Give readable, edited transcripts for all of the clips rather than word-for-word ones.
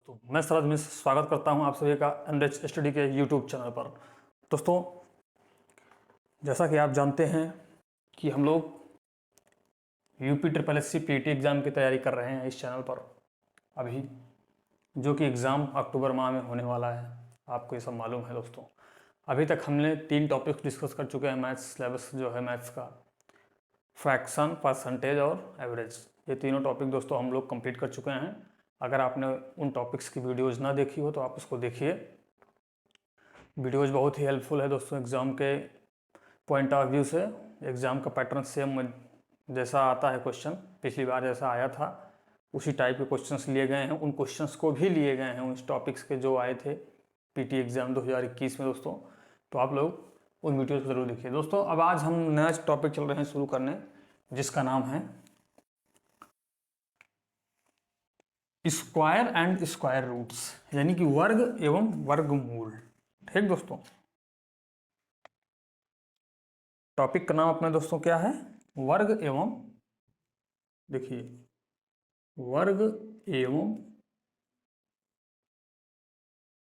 दोस्तों, मैं शरद मिश्र स्वागत करता हूं आप सभी का एनरिच स्टडी के यूट्यूब चैनल पर। दोस्तों, जैसा कि आप जानते हैं कि हम लोग UP triple SC PT exam की तैयारी कर रहे हैं इस चैनल पर अभी, जो कि एग्ज़ाम अक्टूबर माह में होने वाला है। आपको ये सब मालूम है दोस्तों। अभी तक हमने 3 टॉपिक्स डिस्कस कर चुके हैं। मैथ्स सिलेबस जो है मैथ्स का, फ्रैक्शन, परसेंटेज और एवरेज, ये तीनों टॉपिक दोस्तों हम लोग कंप्लीट कर चुके हैं। अगर आपने उन टॉपिक्स की वीडियोज़ ना देखी हो तो आप उसको देखिए। वीडियोज़ बहुत ही हेल्पफुल है दोस्तों एग्ज़ाम के पॉइंट ऑफ व्यू से। एग्ज़ाम का पैटर्न सेम जैसा आता है क्वेश्चन, पिछली बार जैसा आया था उसी टाइप के क्वेश्चंस लिए गए हैं। उन क्वेश्चंस को भी लिए गए हैं उस टॉपिक्स के जो आए थे पीटी एग्ज़ाम 2021 में दोस्तों। तो आप लोग उन वीडियोज़ को ज़रूर देखिए दोस्तों। अब आज हम नया टॉपिक चल रहे हैं शुरू करने, जिसका नाम है स्क्वायर एंड स्क्वायर रूट्स, यानी कि वर्ग एवं वर्गमूल। ठीक दोस्तों, टॉपिक का नाम अपने दोस्तों क्या है? वर्ग एवं, देखिए, वर्ग एवं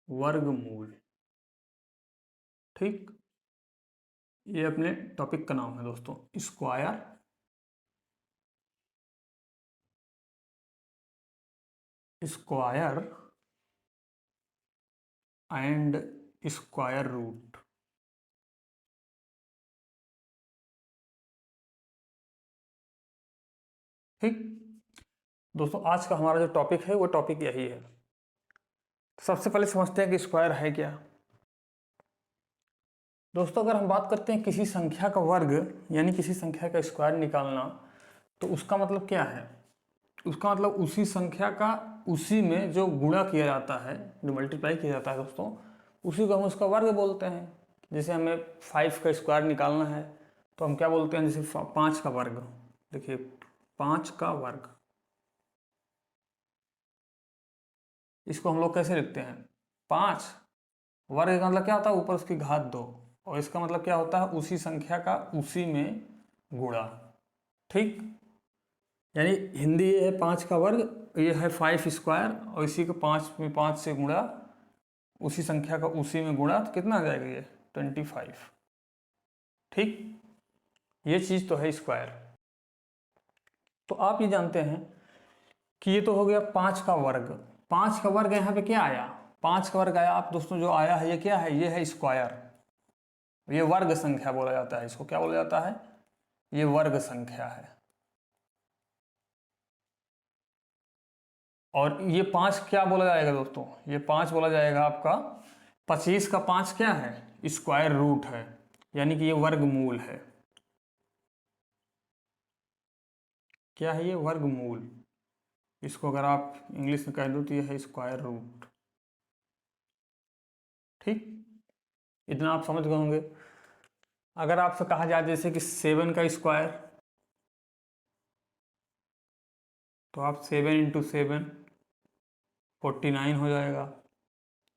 वर्गमूल। ठीक, ये अपने टॉपिक का नाम है दोस्तों, square square and square root. ठीक दोस्तों, आज का हमारा जो टॉपिक है वो टॉपिक यही है। सबसे पहले समझते हैं कि स्क्वायर है क्या। दोस्तों, अगर हम बात करते हैं किसी संख्या का वर्ग यानी किसी संख्या का स्क्वायर निकालना, तो उसका मतलब क्या है? उसका मतलब उसी संख्या का उसी में जो गुणा किया जाता है, जो मल्टीप्लाई किया जाता है दोस्तों, उसी को हम उसका वर्ग बोलते हैं। जैसे हमें 5 का स्क्वायर निकालना है तो हम क्या बोलते हैं? जैसे 5 का वर्ग, देखिए 5 का वर्ग, इसको हम लोग कैसे लिखते हैं? 5 वर्ग का मतलब क्या होता है? ऊपर उसकी घात 2, और इसका मतलब क्या होता है? उसी संख्या का उसी में गुणा। ठीक, यानी हिंदी ये है 5 का वर्ग, ये है 5 स्क्वायर, और इसी को 5 में 5 से गुणा, उसी संख्या का उसी में गुणा, तो कितना आ जाएगा? ये 25। ठीक, ये चीज़ तो है स्क्वायर। तो आप ये जानते हैं कि ये तो हो गया 5 का वर्ग। 5 का वर्ग यहाँ पे क्या आया? 5 का वर्ग आया आप दोस्तों, जो आया है ये क्या है? ये है स्क्वायर। ये वर्ग संख्या बोला जाता है, इसको क्या बोला जाता है? ये वर्ग संख्या है। और ये 5 क्या बोला जाएगा दोस्तों? ये 5 बोला जाएगा आपका, 25 का 5 क्या है? स्क्वायर रूट है, यानी कि ये वर्गमूल है। क्या है ये? वर्गमूल। इसको अगर आप इंग्लिश में कह दो तो ये है स्क्वायर रूट। ठीक, इतना आप समझ गए होंगे। अगर आपसे कहा जाए जैसे कि 7 का स्क्वायर, तो आप 7 इंटू 7 49 हो जाएगा।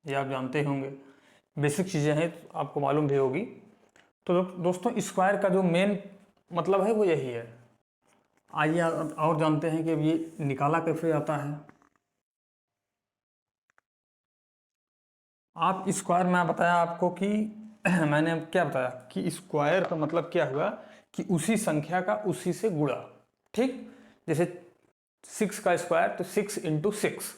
ये आप जानते होंगे, बेसिक चीज़ें हैं, आपको मालूम भी होगी। तो दोस्तों, स्क्वायर का जो मेन मतलब है वो यही है। आइए और जानते हैं कि अब ये निकाला कैसे जाता है। आप स्क्वायर, मैं बताया आपको कि मैंने क्या बताया कि स्क्वायर का मतलब क्या हुआ कि उसी संख्या का उसी से गुणा। ठीक, जैसे 6 का स्क्वायर तो 6 इंटू 6,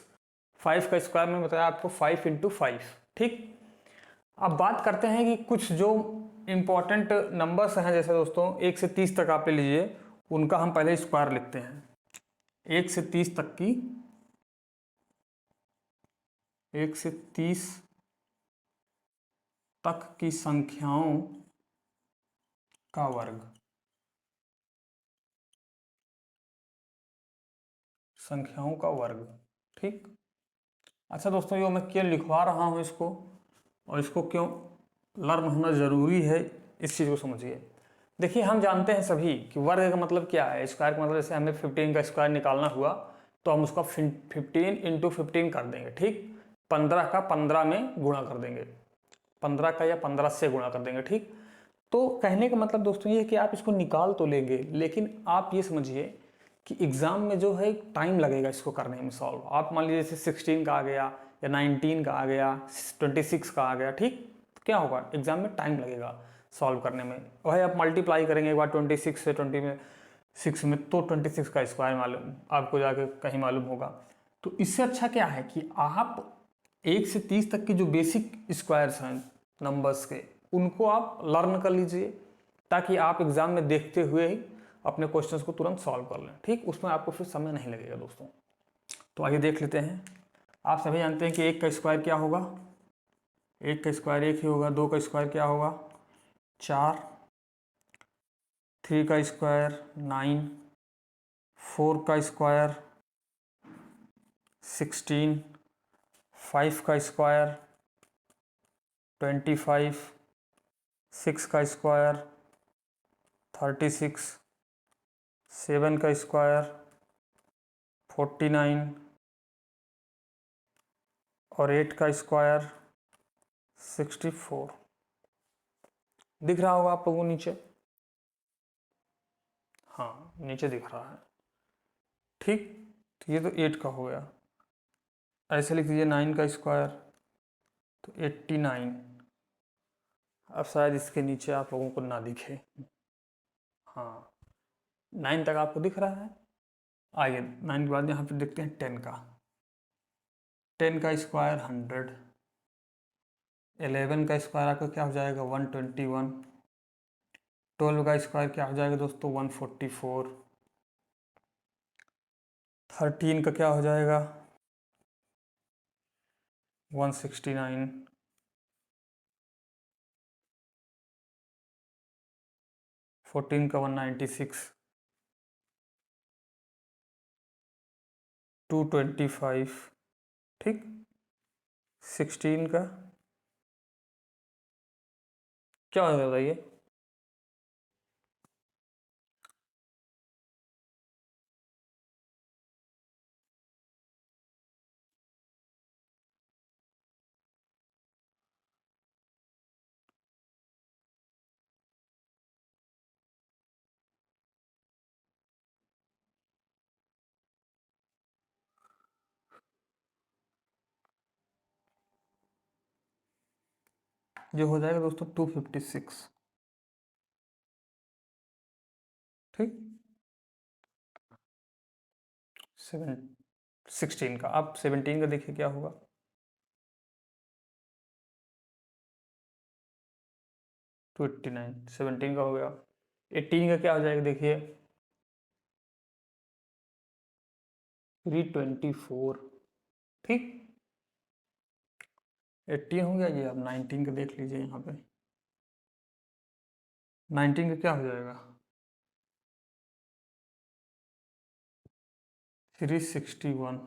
5 का स्क्वायर में बताया आपको 5 इंटू 5। ठीक, अब बात करते हैं कि कुछ जो इम्पोर्टेंट नंबर्स हैं, जैसे दोस्तों 1 से 30 तक आप ले लीजिए, उनका हम पहले स्क्वायर लिखते हैं। 1 से 30 तक की, 1 से 30 तक की संख्याओं का वर्ग, संख्याओं का वर्ग। ठीक, अच्छा दोस्तों, ये मैं क्यों लिखवा रहा हूँ इसको, और इसको क्यों लर्न होना ज़रूरी है, इस चीज़ को समझिए। देखिए, हम जानते हैं सभी कि वर्ग का मतलब क्या है। स्क्वायर का मतलब, जैसे हमें 15 का स्क्वायर निकालना हुआ तो हम उसका 15 इंटू 15 कर देंगे। ठीक, 15 का 15 में गुणा कर देंगे, 15 का या 15 से गुणा कर देंगे। ठीक, तो कहने का मतलब दोस्तों ये है कि आप इसको निकाल तो लेंगे, लेकिन आप ये समझिए कि एग्ज़ाम में जो है टाइम लगेगा इसको करने में सॉल्व। आप मान लीजिए जैसे 16 का आ गया या 19 का आ गया, 26 का आ गया, ठीक, तो क्या होगा एग्ज़ाम में टाइम लगेगा सॉल्व करने में। वही आप मल्टीप्लाई करेंगे एक बार 26 से 26 में, तो 26 का स्क्वायर मालूम आपको जाके कहीं मालूम होगा। तो इससे अच्छा क्या है कि आप 1 से 30 तक के जो बेसिक स्क्वायर्स हैं नंबर्स के, उनको आप लर्न कर लीजिए, ताकि आप एग्ज़ाम में देखते हुए ही अपने क्वेश्चंस को तुरंत सॉल्व कर लें, ठीक, उसमें आपको फिर समय नहीं लगेगा दोस्तों। तो आइए देख लेते हैं। आप सभी जानते हैं कि 1 का स्क्वायर क्या होगा, 1 का स्क्वायर 1 ही होगा। 2 का स्क्वायर क्या होगा 4, 3 का स्क्वायर 9, 4 का स्क्वायर 16, 5 का स्क्वायर 25, 6 का स्क्वायर 36, 7 का स्क्वायर 49 और 8 का स्क्वायर 64। दिख रहा होगा आप लोगों को नीचे, हाँ नीचे दिख रहा है, ठीक। तो ये तो 8 का हो गया। ऐसे लिख दीजिए 9 का स्क्वायर तो 89। अब शायद इसके नीचे आप लोगों को ना दिखे, हाँ 9 तक आपको दिख रहा है। आइए 9 के बाद यहाँ पे देखते हैं 10 का। 10 का स्क्वायर 100, 11 का स्क्वायर आपका क्या हो जाएगा 121, 12 का स्क्वायर क्या हो जाएगा दोस्तों 144, 13 का क्या हो जाएगा 169, 14 का 196, 225, ठीक। 16 का क्या होगा बताइए, जो हो जाएगा दोस्तों 256, ठीक। 16 का, अब 17 का देखिए क्या होगा 289, 17 का हो गया। 18 का क्या हो जाएगा देखिए 324, ठीक। 18 हो गया। ये अब 19 का देख लीजिए यहाँ पे, 19 का क्या हो जाएगा 361,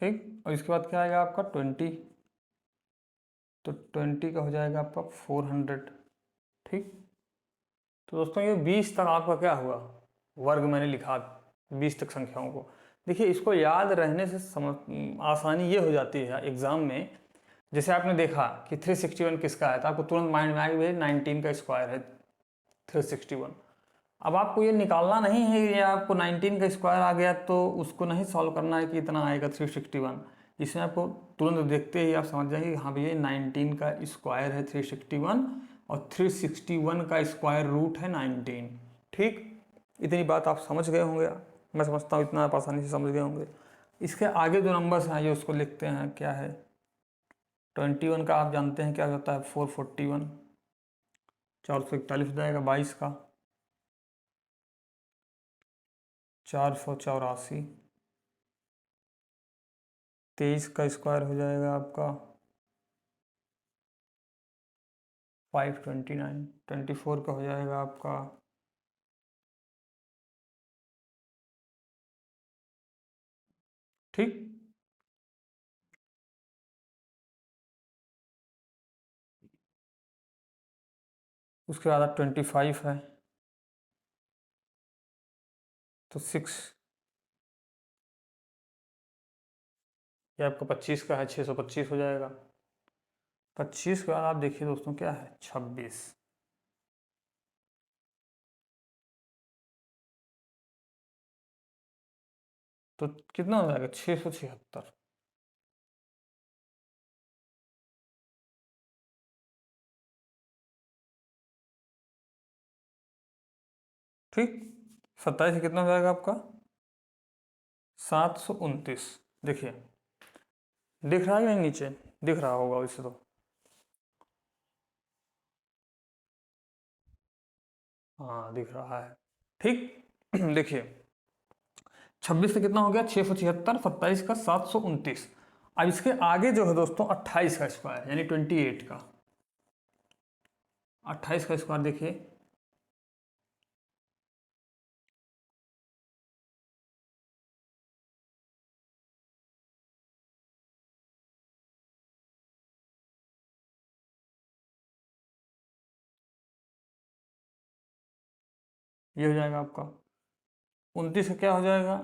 ठीक। और इसके बाद क्या आएगा आपका 20, तो 20 का हो जाएगा आपका 400, ठीक। तो दोस्तों ये 20 तक आपका क्या हुआ वर्ग मैंने लिखा 20 तक संख्याओं को। देखिए इसको याद रहने से आसानी ये हो जाती है एग्ज़ाम में। जैसे आपने देखा कि 361 किसका है, तो आपको तुरंत माइंड में आ गया 19 का स्क्वायर है 361। अब आपको ये निकालना नहीं है, ये आपको 19 का स्क्वायर आ गया तो उसको नहीं सॉल्व करना है कि इतना आएगा 361। इसमें आपको तुरंत देखते ही आप समझ जाएंगे हाँ भैया 19 का स्क्वायर है 361 और 361 का स्क्वायर रूट है 19, ठीक। इतनी बात आप समझ गए होंगे, मैं समझता हूँ इतना आप आसानी से समझ गए होंगे। इसके आगे जो नंबर्स हैं ये उसको लिखते हैं, क्या है 21 का आप जानते हैं क्या होता है 441, 441 हो जाएगा। 22 का 484, 23 का स्क्वायर हो जाएगा आपका 529, 24 का हो जाएगा आपका ठीक। उसके बाद 25 है तो 6, ये आपका 25 का है, 625 हो जाएगा। 25 के बाद आप देखिए दोस्तों क्या है, 26। तो कितना हो जाएगा, 676। ठीक। 27 से कितना हो जाएगा आपका, 729। देखिए दिख रहा है या नीचे दिख रहा होगा वैसे तो। हाँ दिख रहा है। ठीक। देखिए 26 से कितना हो गया, 676, 27 का 729। अब इसके आगे जो है दोस्तों 28 का स्क्वायर यानी 28 का, 28 का स्क्वायर देखिए, ये हो जाएगा आपका 29 का क्या हो जाएगा,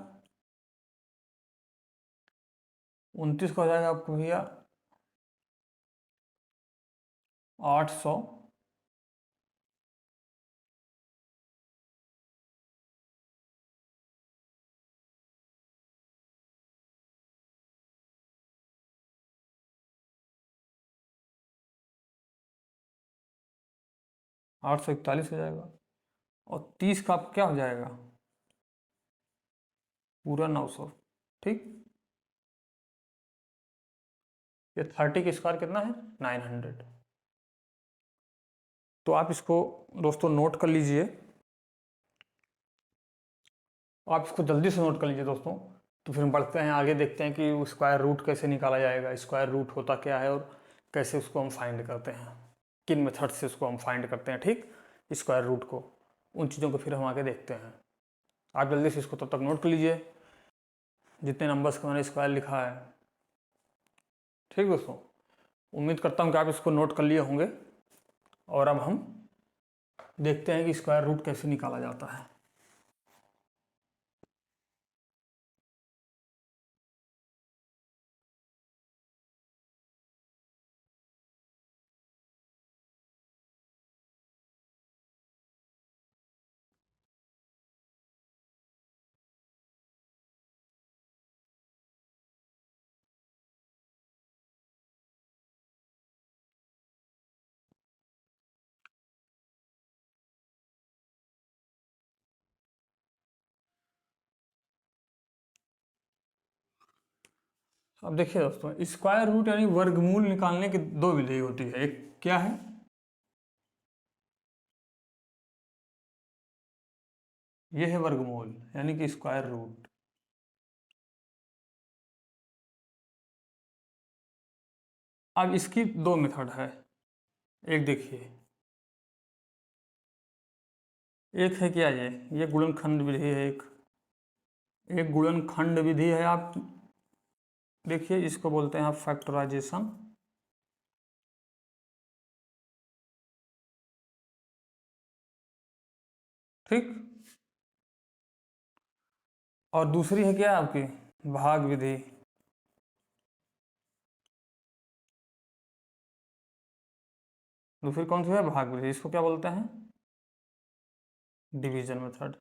29 का हो जाएगा आपको भैया 800, 841 हो जाएगा। और 30 का आप क्या हो जाएगा, पूरा 900। ठीक। ये 30 का स्क्वायर कितना है, 900। तो आप इसको दोस्तों नोट कर लीजिए, आप इसको जल्दी से नोट कर लीजिए दोस्तों। तो फिर हम बढ़ते हैं आगे, देखते हैं कि स्क्वायर रूट कैसे निकाला जाएगा, स्क्वायर रूट होता क्या है और कैसे उसको हम फाइंड करते हैं, किन मेथड से उसको हम फाइंड करते हैं। ठीक, स्क्वायर रूट को, उन चीज़ों को फिर हम आगे देखते हैं। आप जल्दी से इसको तब तक नोट कर लीजिए जितने नंबर्स का मैंने स्क्वायर लिखा है। ठीक दोस्तों, उम्मीद करता हूँ कि आप इसको नोट कर लिए होंगे। और अब हम देखते हैं कि स्क्वायर रूट कैसे निकाला जाता है। अब देखिए दोस्तों, स्क्वायर रूट यानी वर्गमूल निकालने की दो विधि होती है। एक क्या है, ये है वर्गमूल यानी कि स्क्वायर रूट। अब इसकी दो मेथड है। एक देखिए, एक है क्या, ये गुणनखंड विधि है। एक गुणनखंड विधि है। आप देखिए इसको बोलते हैं आप फैक्टराइजेशन। ठीक। और दूसरी है क्या आपकी, भाग विधि। दूसरी कौन सी है, भाग विधि। इसको क्या बोलते हैं, डिवीजन मेथड।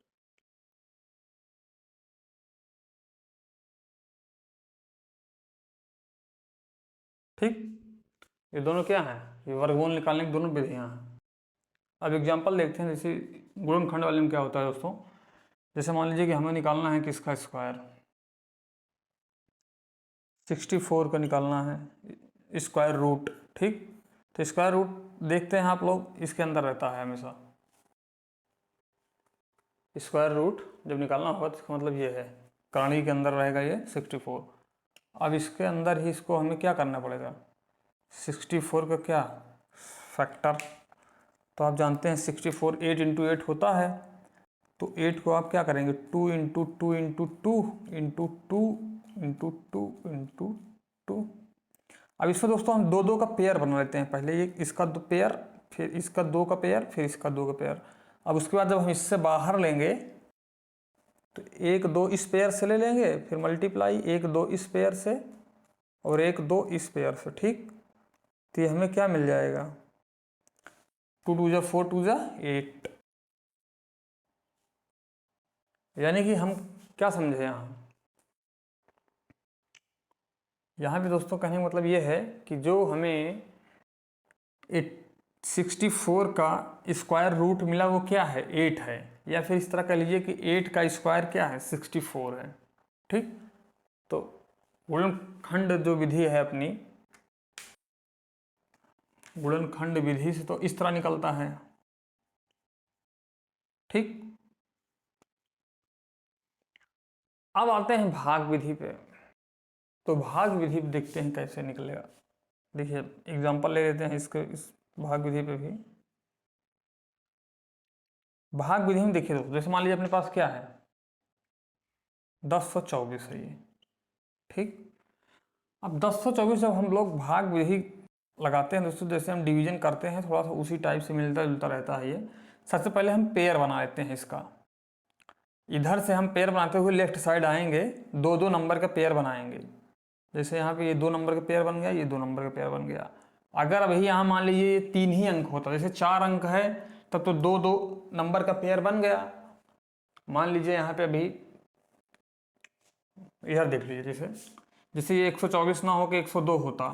ठीक। ये दोनों क्या हैं, ये वर्गमूल निकालने की दोनों विधियां हैं। अब एग्जांपल देखते हैं। जैसे गुणनखंड वाले में क्या होता है दोस्तों, जैसे मान लीजिए कि हमें निकालना है किसका स्क्वायर, 64 का निकालना है स्क्वायर रूट। ठीक। तो स्क्वायर रूट देखते हैं आप लोग, इसके अंदर रहता है हमेशा। स्क्वायर रूट जब निकालना होगा तो इसका मतलब ये है, कर्ण के अंदर रहेगा ये 64। अब इसके अंदर ही इसको हमें क्या करना पड़ेगा, 64 का क्या फैक्टर। तो आप जानते हैं 64 8 इंटू 8 होता है। तो 8 को आप क्या करेंगे, 2 into 2 into 2 into 2 into 2 into 2। अब इसमें दोस्तों हम दो दो का पेयर बना लेते हैं। पहले ये इसका दो पेयर, फिर इसका दो का पेयर, फिर इसका दो का पेयर। अब उसके बाद जब हम इससे बाहर लेंगे तो एक दो इस पेयर से ले लेंगे, फिर मल्टीप्लाई एक दो इस पेयर से, और 1 2 इस पेयर से, ठीक। तो ये हमें क्या मिल जाएगा, 2 2 जा 4 2 जा 8। यानी कि हम क्या समझे यहाँ भी दोस्तों कहने का मतलब ये है कि जो हमें 64 का स्क्वायर रूट मिला वो क्या है, 8 है। या फिर इस तरह कह लीजिए कि 8 का स्क्वायर क्या है, 64 है, ठीक। तो गुणनखंड जो विधि है अपनी, गुणनखंड विधि से तो इस तरह निकलता है, ठीक। अब आते हैं भाग विधि पे। तो भाग विधि देखते हैं कैसे निकलेगा। देखिए एग्जांपल ले लेते हैं इसके, इस भाग विधि पे भी। भाग विधि में देखिए दोस्तों, जैसे मान लीजिए अपने पास क्या है, 1024 है ये, ठीक। अब 1024 जब हम लोग भाग विधि लगाते हैं दोस्तों, जैसे हम डिवीजन करते हैं थोड़ा सा उसी टाइप से मिलता जुलता रहता है ये। सबसे पहले हम पेयर बना लेते हैं इसका। इधर से हम पेयर बनाते हुए लेफ्ट साइड आएंगे, 2 2 नंबर का पेयर बनाएंगे। जैसे यहाँ पे ये 2 नंबर का पेयर बन गया, ये 2 नंबर का पेयर बन गया। अगर अभी यहाँ मान लीजिए ये 3 ही अंक होता, जैसे 4 अंक है तब तो 2 2 नंबर का पेयर बन गया। मान लीजिए यहाँ पे अभी इधर देख लीजिए, जैसे जैसे ये 124 ना हो के 102 होता,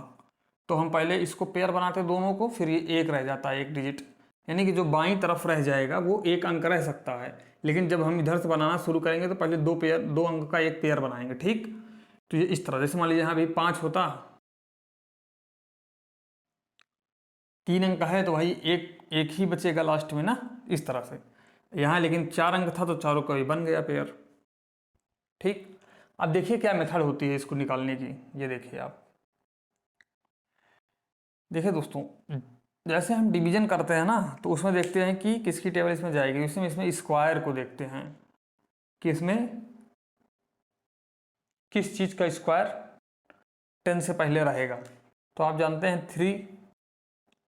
तो हम पहले इसको पेयर बनाते दोनों को, फिर ये 1 रह जाता है, 1 डिजिट। यानी कि जो बाईं तरफ रह जाएगा वो 1 अंक रह सकता है। लेकिन जब हम इधर से बनाना शुरू करेंगे तो पहले 2 अंक का 1 पेयर बनाएंगे, ठीक। तो ये इस तरह, जैसे मान लीजिए यहाँ भी 5 होता, 3 अंक है तो भाई एक एक ही बचेगा लास्ट में ना, इस तरह से। यहाँ लेकिन 4 अंक था तो चारों का भी बन गया पेयर, ठीक। अब देखिए क्या मेथड होती है इसको निकालने की, ये देखिए आप। देखिए दोस्तों, जैसे हम डिवीजन करते हैं ना, तो उसमें देखते हैं कि किसकी टेबल इसमें जाएगी। इसमें स्क्वायर को देखते हैं कि इसमें किस चीज़ का स्क्वायर 10 से पहले रहेगा। तो आप जानते हैं 3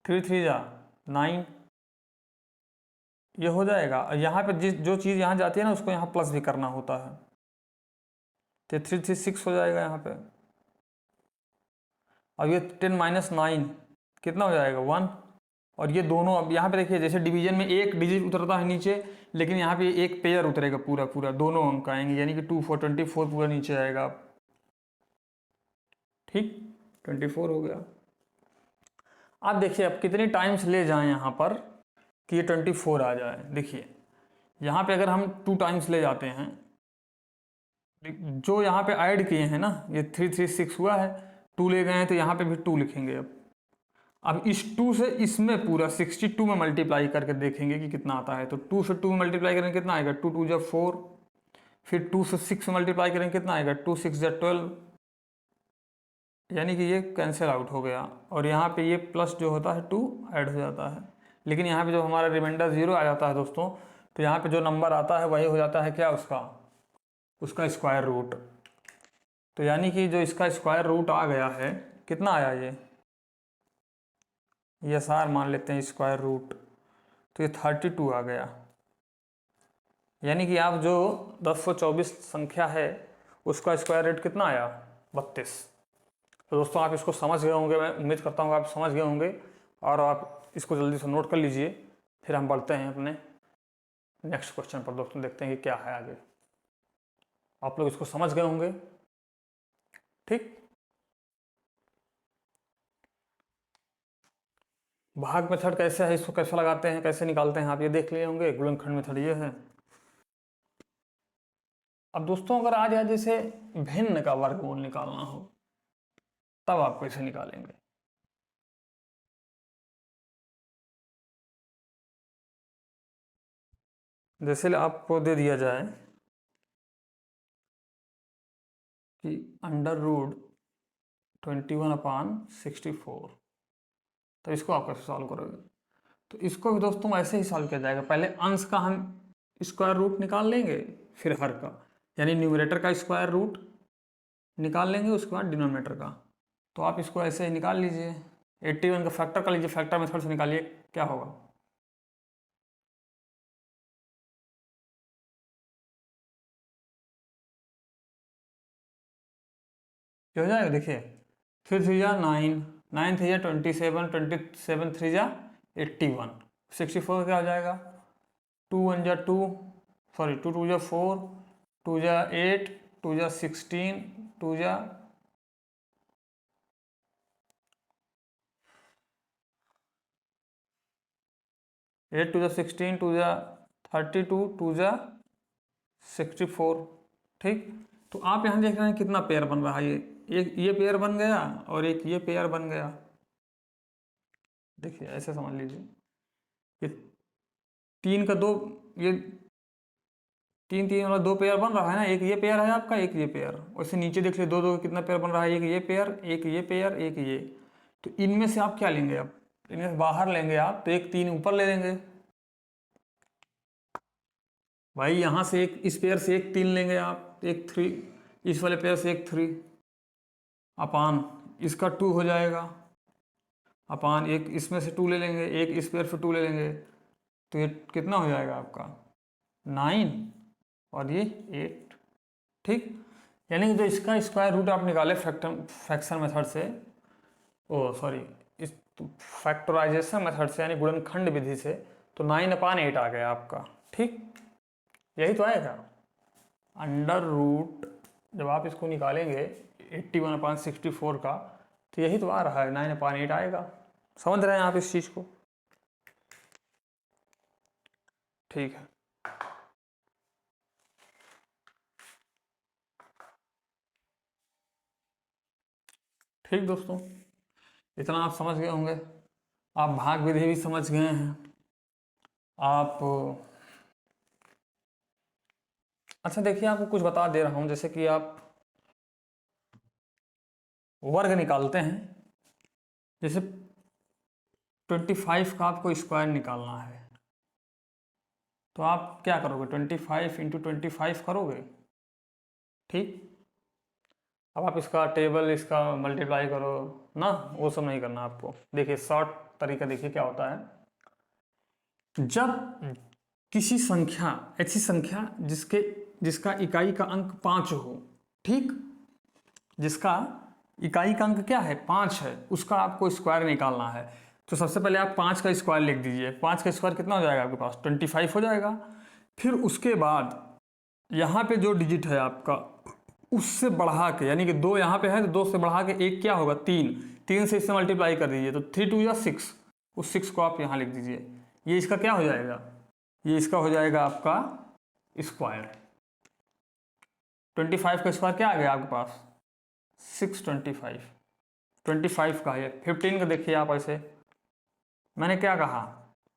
3 3 जा 9, ये हो जाएगा। और यहाँ पे जो चीज़ यहाँ जाती है ना उसको यहाँ प्लस भी करना होता है, तो 3 3 6 हो जाएगा यहाँ पे। अब ये 10 माइनस 9 कितना हो जाएगा, 1। और ये दोनों अब यहाँ पे देखिए, जैसे डिवीजन में एक डिजिट उतरता है नीचे, लेकिन यहाँ पे एक पेयर उतरेगा पूरा पूरा, दोनों अंक आएंगे, यानी कि 2 4 24 पूरा नीचे आएगा, ठीक। 24 हो गया। अब देखिए अब कितनी टाइम्स ले जाएं यहाँ पर कि ये 24 आ जाए। देखिए यहाँ पे अगर हम 2 टाइम्स ले जाते हैं, जो यहाँ पे ऐड किए हैं ना, ये 3 3 6 हुआ है, 2 ले गए हैं तो यहाँ पे भी 2 लिखेंगे। अब इस 2 से इसमें पूरा 62 में मल्टीप्लाई करके देखेंगे कि कितना आता है। तो 2 से 2 में मल्टीप्लाई करेंगे कितना आएगा, 2 2 जा 4। फिर 2 से 6 में मल्टीप्लाई करेंगे कितना आएगा, 2 6 जा 12। यानी कि ये कैंसिल आउट हो गया, और यहाँ पे ये प्लस जो होता है 2 ऐड हो जाता है। लेकिन यहाँ पे जो हमारा रिमाइंडर 0 आ जाता है दोस्तों, तो यहाँ पे जो नंबर आता है वही हो जाता है क्या, उसका स्क्वायर रूट। तो यानी कि जो इसका स्क्वायर रूट आ गया है, कितना आया ये सार मान लेते हैं स्क्वायर रूट, तो ये 32 आ गया। यानी कि आप जो 1024 संख्या है उसका स्क्वायर रूट कितना आया, 32। तो दोस्तों आप इसको समझ गए होंगे, मैं उम्मीद करता हूँ आप समझ गए होंगे, और आप इसको जल्दी से नोट कर लीजिए। फिर हम बढ़ते हैं अपने नेक्स्ट क्वेश्चन पर दोस्तों, देखते हैं कि क्या है आगे। आप लोग इसको समझ गए होंगे, ठीक। भाग मेथड कैसे है, इसको कैसे लगाते हैं, कैसे निकालते हैं, आप ये देख लिए होंगे। गुणनखंड मेथड ये है। अब दोस्तों अगर आ जाए जैसे भिन्न का वर्गमूल निकालना हो, तब आप कैसे निकालेंगे। जैसे आपको दे दिया जाए कि अंडर रूट 21/64, तो इसको आप कैसे सॉल्व करोगे। तो इसको भी दोस्तों ऐसे ही सॉल्व किया जाएगा। पहले अंश का हम स्क्वायर रूट निकाल लेंगे, फिर हर का, यानी न्यूमरेटर का स्क्वायर रूट निकाल लेंगे, उसके बाद डिनोमिनेटर का। तो आप इसको ऐसे ही निकाल लीजिए। 81 का फैक्टर कर लीजिए, फैक्टर मेथड से निकालिए, क्या होगा, क्या हो जाएगा देखिए। फिर 3 जा 9, 9 3 जा 27, 27 3 जा 81, 64 क्या हो जाएगा, 2 1 जा 2, सॉरी 2 2 जा 4, 2 जा 8, 2 जा 16, 2 जा 8, 2 जा 16, 2 जा 32, 2 जा 64। ठीक, तो आप यहाँ देख रहे हैं कितना पेयर बन रहा है, ये एक ये पेयर बन गया और एक ये पेयर बन गया। देखिए ऐसे समझ लीजिए, ये 3 का 2, ये 3 3 वाला 2 पेयर बन रहा है ना, एक ये पेयर है आपका, एक ये पेयर। वैसे नीचे देख लीजिए 2 2 कितना पेयर बन रहा है, एक ये पेयर, एक ये पेयर, एक ये। तो इनमें से आप क्या लेंगे, अब इनमें से बाहर लेंगे आप, तो एक 3 ऊपर ले लेंगे भाई, यहाँ से एक, इस पेयर से एक 3 लेंगे आप, एक 3, इस वाले पेयर से एक 3 अपान इसका 2 हो जाएगा, अपान एक इसमें से 2 ले लेंगे, एक इस पेयर से 2 ले लेंगे, तो ये कितना हो जाएगा आपका 9 और ये 8। ठीक, यानी कि जो इसका स्क्वायर रूट आप निकाले फ्रैक्शन मेथड से, ओ सॉरी इस फैक्टराइजेशन मेथड से यानी गुणनखंड विधि से, तो 9/8 आ गया आपका। ठीक, यही तो आएगा अंडर रूट, जब आप इसको निकालेंगे 81/64 का, तो यही तो आ रहा है 9/8 आएगा। समझ रहे हैं आप इस चीज़ को? ठीक है, ठीक दोस्तों, इतना आप समझ गए होंगे। आप भाग विधि भी समझ गए हैं आप। अच्छा देखिए, आपको कुछ बता दे रहा हूँ, जैसे कि आप वर्ग निकालते हैं, जैसे 25 का आपको स्क्वायर निकालना है, तो आप क्या करोगे, 25 × 25 करोगे। ठीक, अब आप इसका टेबल, इसका मल्टीप्लाई करो ना, वो सब नहीं करना आपको। देखिए शॉर्ट तरीका देखिए क्या होता है, जब किसी संख्या, ऐसी संख्या जिसका इकाई का अंक 5 हो, ठीक, जिसका इकाई का अंक क्या है 5 है, उसका आपको स्क्वायर निकालना है। तो सबसे पहले आप 5 का स्क्वायर लिख दीजिए, 5 का स्क्वायर कितना हो जाएगा आपके पास, 25 हो जाएगा। फिर उसके बाद यहाँ पे जो डिजिट है आपका, उससे बढ़ा के, यानी कि 2 यहाँ पे है तो 2 से बढ़ा के एक क्या होगा 3, 3 से इससे मल्टीप्लाई कर दीजिए, तो 3 2 या 6, उस 6 को आप यहाँ लिख दीजिए। ये इसका क्या हो जाएगा, ये इसका हो जाएगा आपका स्क्वायर। 25 का स्क्वायर क्या आ गया आपके पास, 625, 25 का है। 15 का देखिए आप, ऐसे मैंने क्या कहा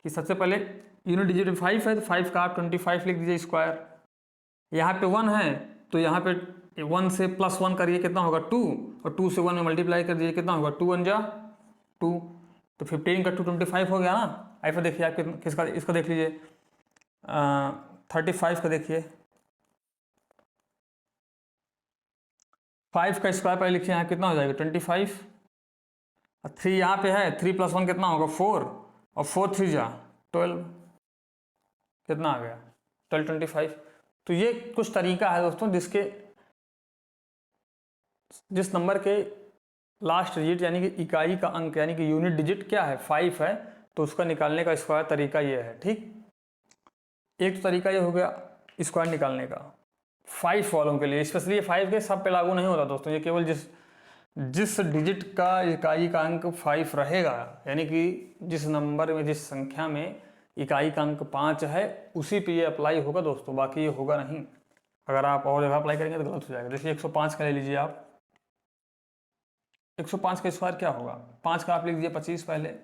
कि सबसे पहले यूनिट डिजिट 5 है, तो 5 का आप 25 लिख दीजिए स्क्वायर। यहाँ पे 1 है तो यहाँ पे 1 से +1 करिए, कितना होगा 2, और 2 से 1 में मल्टीप्लाई कर दीजिए, कितना होगा 2 1 जा 2, तो 15 का 2 25 हो गया ना। ऐसा देखिए आप किसका, इसका देख लीजिए 35 का देखिए, 5 का स्क्वायर पहले लिखिए, यहाँ कितना हो जाएगा 25, और 3 यहाँ पे है, 3 + 1 कितना होगा 4, और 4 3 जा 12, कितना आ गया 12 25। तो ये कुछ तरीका है दोस्तों, जिस नंबर के लास्ट डिजिट यानी कि इकाई का अंक यानी कि यूनिट डिजिट क्या है 5 है, तो उसका निकालने का स्क्वायर तरीका ये है। ठीक, एक तो तरीका ये हो गया स्क्वायर निकालने का 5 वालों के लिए, स्पेशली ये 5 के सब पे लागू नहीं होता दोस्तों, ये केवल जिस डिजिट का इकाई का अंक 5 रहेगा, यानी कि जिस नंबर में, जिस संख्या में इकाई का अंक 5 है, उसी पे ये अप्लाई होगा दोस्तों, बाकी ये होगा नहीं। अगर आप और जगह अप्लाई करेंगे तो गलत हो जाएगा। जैसे 105 का ले लीजिए आप, 105 का स्क्वायर क्या होगा, 5 का आप लिख दीजिए 25 पहले,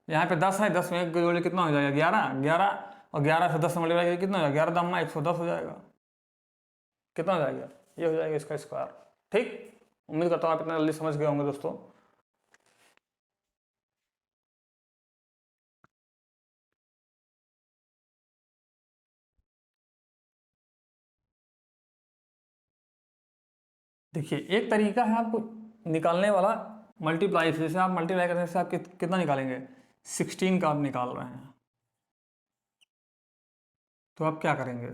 यहाँ पे 10 है, 10 में एक जोड़े कितना हो जाएगा 11, 11 और 11 से 10 मल्टीप्लाई करिए कितना हो जाएगा, 11 दाम 110 हो जाएगा, कितना हो जाएगा, ये हो जाएगा इसका स्क्वायर। ठीक, उम्मीद करता हूँ आप इतना जल्दी समझ गए होंगे दोस्तों। देखिए एक तरीका है आपको निकालने वाला मल्टीप्लाई से, जैसे आप मल्टीप्लाई करने से आप कितना निकालेंगे, 16 का आप निकाल रहे हैं, तो आप क्या करेंगे,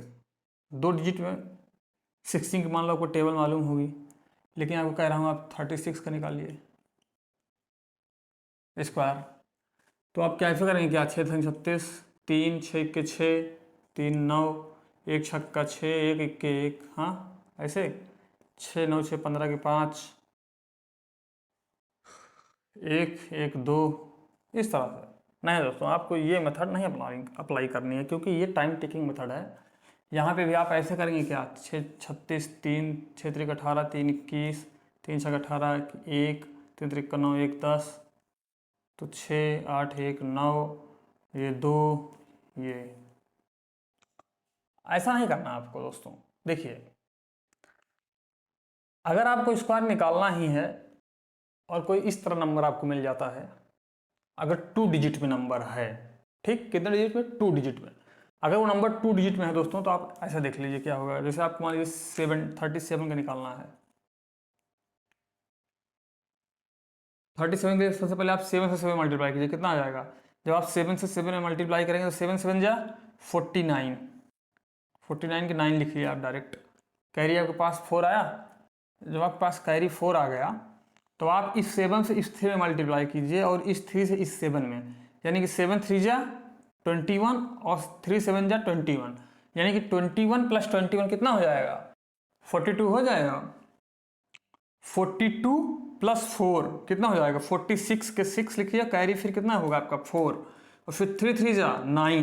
2 डिजिट में 16 की मान लो आपको टेबल मालूम होगी, लेकिन आपको कह रहा हूँ आप 36 का निकालिए, स्क्वायर। तो आप कैसे करेंगे, क्या 6×36, 3 6 के 6, 3 9, 1 छक्का 6, 1 1 1, हाँ ऐसे 6 9 6 15 के 5, 1 1 2, इस तरह से। नहीं दोस्तों, आपको ये मेथड नहीं अप्लाई करनी है, क्योंकि ये टाइम टेकिंग मेथड है। यहाँ पे भी आप ऐसे करेंगे क्या, 6 36, 3 6 3 18, 3 21, 3 6 18, 1 3 3 9, 1 10, तो 6 8 1 9, ये 2, ये ऐसा नहीं करना आपको दोस्तों। देखिए, अगर आपको स्क्वायर निकालना ही है और कोई इस तरह नंबर आपको मिल जाता है, अगर 2 डिजिट में नंबर है, ठीक, कितने डिजिट में, 2 डिजिट में, अगर वो नंबर 2 डिजिट में है दोस्तों, तो आप ऐसा देख लीजिए क्या होगा। जैसे आपको मान लीजिए 37 का निकालना है, 37 के सबसे पहले आप 7 से 7 मल्टीप्लाई कीजिए, कितना आ जाएगा। जब आप 7 से 7 में मल्टीप्लाई करेंगे तो 7 7 जा 49, 49 के 9 लिखिए आप डायरेक्ट। कैरी आपके पास 4 आया, जब आपके पास कैरी 4 आ गया, तो आप इस 7 से इस 3 में मल्टीप्लाई कीजिए और इस 3 से इस 7 में, यानी कि 7 3 जा 21 और 3 7 जा 21, यानी कि 21 + 21 कितना हो जाएगा, 42 हो जाएगा। 42 + 4 कितना हो जाएगा, 46 के 6 लिखिए, कैरी फिर कितना होगा आपका 4, और फिर 3 3 जा 9,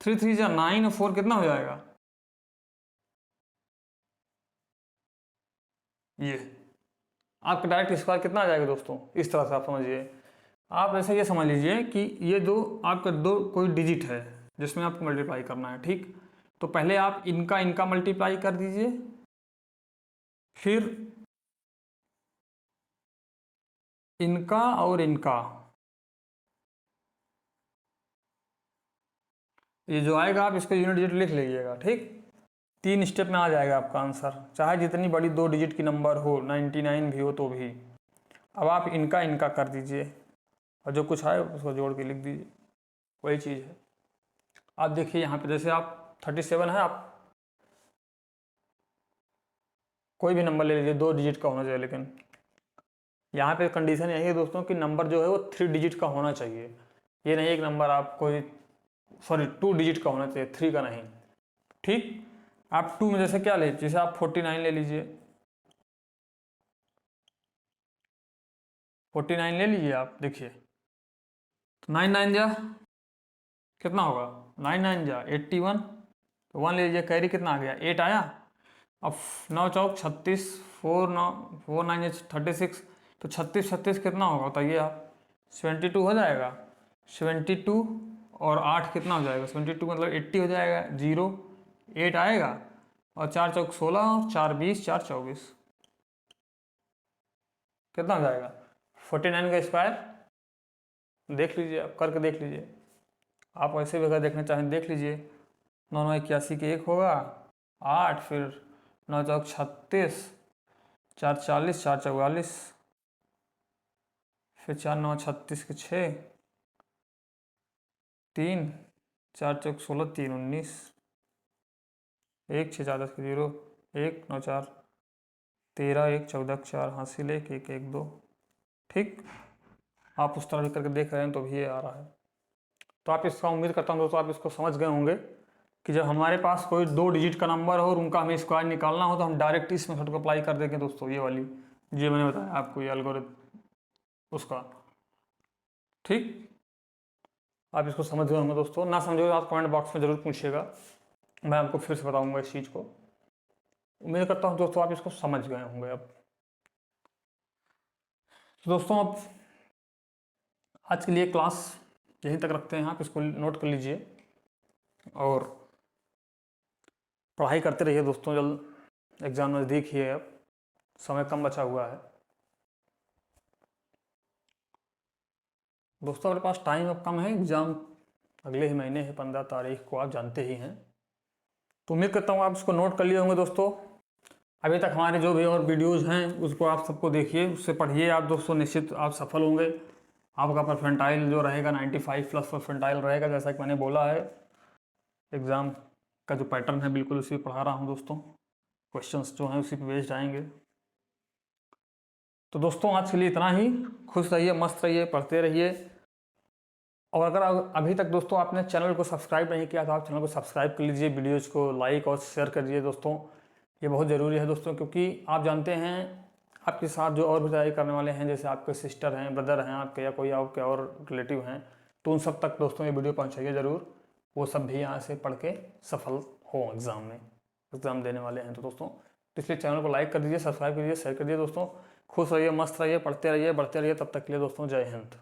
3 3 जा 9 और 4 कितना हो जाएगा, ये आपका डायरेक्ट स्क्वायर कितना आ जाएगा दोस्तों। इस तरह से आप समझिए। आप ऐसे ये समझ लीजिए कि ये दो आपका दो कोई डिजिट है जिसमें आपको मल्टीप्लाई करना है, ठीक। तो पहले आप इनका इनका मल्टीप्लाई कर दीजिए, फिर इनका और इनका, ये जो आएगा आप इसको यूनिट डिजिट लिख लीजिएगा, ठीक। 3 स्टेप में आ जाएगा आपका आंसर, चाहे जितनी बड़ी 2 डिजिट की नंबर हो, 99 भी हो तो भी। अब आप इनका इनका कर दीजिए और जो कुछ आए उसको जोड़ के लिख दीजिए, वही चीज़ है। आप देखिए यहाँ पे जैसे आप 37 है, आप कोई भी नंबर ले लीजिए 2 डिजिट का होना चाहिए, लेकिन यहाँ पे कंडीशन यही है दोस्तों कि नंबर जो है वो 3 डिजिट का होना चाहिए। ये नहीं एक नंबर आप कोई 2 डिजिट का होना चाहिए, 3 का नहीं, ठीक। आप 2 में जैसे क्या ले, जैसे आप 49 ले लीजिए, 49 ले लीजिए आप, देखिए तो 9 9 जा कितना होगा, 9 9 जा 81, तो 1 ले लीजिए, कैरी कितना आ गया 8 आया। अब 9 चौक 36, 4 9 36, तो 36 36 कितना होगा बताइए आप, 72 हो जाएगा। 72 और 8 कितना हो जाएगा, 72 मतलब 80 हो जाएगा, 0 8 आएगा, और 4 चौक 16, 4 20, 4 24, कितना हो जाएगा 49 का स्क्वायर। देख लीजिए, आप करके देख लीजिए। आप वैसे भी अगर देखना चाहें देख लीजिए। 9 9 81 के 1 होगा 8, फिर 9 चौक 36, 4 40, 4 44, फिर 4 9 36 के 6, 3 4 चौक 16, 3 19, 1 6 4 10 के 0, 1 9 4 13, 1 14 4 हासिल 1 1 1 2, ठीक। आप उस तरह भी करके देख रहे हैं तो भी ये आ रहा है। तो आप इसका उम्मीद करता हूँ दोस्तों आप इसको समझ गए होंगे कि जब हमारे पास कोई 2 डिजिट का नंबर हो और उनका हमें स्क्वायर निकालना हो तो हम डायरेक्ट इस मेथड को अप्लाई कर देंगे दोस्तों, ये वाली जो मैंने बताया आपको, ये एल्गोरिथम उसका, ठीक। आप इसको समझ गए होंगे दोस्तों, ना समझोगे आप कमेंट बॉक्स में ज़रूर पूछिएगा, मैं आपको फिर से बताऊंगा इस चीज़ को। उम्मीद करता हूँ दोस्तों आप इसको समझ गए होंगे अब। तो दोस्तों अब आज के लिए क्लास यहीं तक रखते हैं, आप इसको नोट कर लीजिए और पढ़ाई करते रहिए दोस्तों। जल्द एग्ज़ाम नज़दीक ही है, अब समय कम बचा हुआ है दोस्तों, हमारे पास टाइम अब कम है, एग्ज़ाम अगले ही महीने है 15 तारीख को, आप जानते ही हैं। तो उम्मीद करता हूँ आप इसको नोट कर लिए होंगे दोस्तों। अभी तक हमारे जो भी और वीडियोज़ हैं उसको आप सबको देखिए, उससे पढ़िए आप दोस्तों, निश्चित आप सफल होंगे। आपका परसेंटाइल जो रहेगा 95+ परसेंटाइल रहेगा, जैसा कि मैंने बोला है। एग्ज़ाम का जो पैटर्न है बिल्कुल उसी पे पढ़ा रहा हूँ दोस्तों, क्वेश्चंस जो हैं उसी पे बेस्ड आएंगे। तो दोस्तों आज के लिए इतना ही। खुश रहिए, मस्त रहिए, पढ़ते रहिए। और अगर अभी तक दोस्तों आपने चैनल को सब्सक्राइब नहीं किया तो आप चैनल को सब्सक्राइब कर लीजिए, वीडियोज़ को लाइक और शेयर कर दीजिए दोस्तों। ये बहुत ज़रूरी है दोस्तों, क्योंकि आप जानते हैं आपके साथ जो और भी तैयारी करने वाले हैं, जैसे आपके सिस्टर हैं, ब्रदर हैं आपके, या कोई आपके और रिलेटिव हैं, तो उन सब तक दोस्तों ये वीडियो पहुंचाइए ज़रूर। वो सब भी यहाँ से पढ़ के सफल हो एग्ज़ाम में, एग्ज़ाम देने वाले हैं तो दोस्तों। तो इसलिए चैनल को लाइक कर दीजिए, सब्सक्राइब कीजिए, शेयर कर दीजिए दोस्तों। खुश रहिए, मस्त रहिए, पढ़ते रहिए, बढ़ते रहिए। तब तक के लिए दोस्तों जय हिंद।